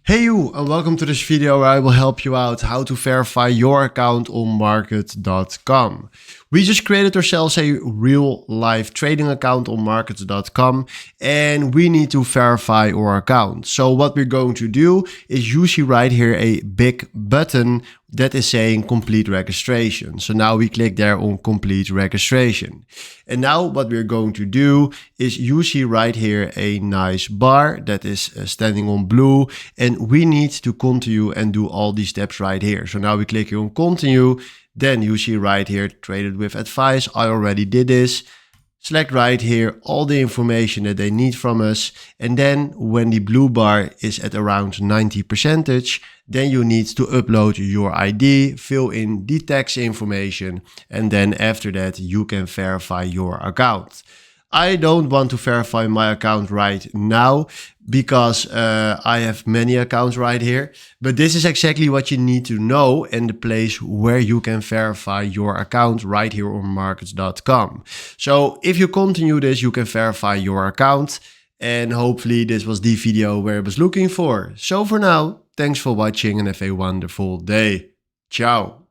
Hey you, and welcome to this video where I will help you out how to verify your account on market.com. We just created ourselves a real live trading account on market.com and we need to verify our account. So what we're going to do is you see right here a big button that is saying complete registration. So now we click there on complete registration. And now what we're going to do is you see right here a nice bar that is standing on blue, and we need to continue and do all these steps right here. So now we click here on continue. Then you see right here traded with advice. I already did this. Select right here all the information that they need from us. And then when the blue bar is at around 90%, then you need to upload your ID, fill in the tax information, and then after that you can verify your account. I don't want to verify my account right now because I have many accounts right here, but this is exactly what you need to know and the place where you can verify your account right here on markets.com. So if you continue this, you can verify your account, and hopefully this was the video where I was looking for. So for now, thanks for watching and have a wonderful day. Ciao.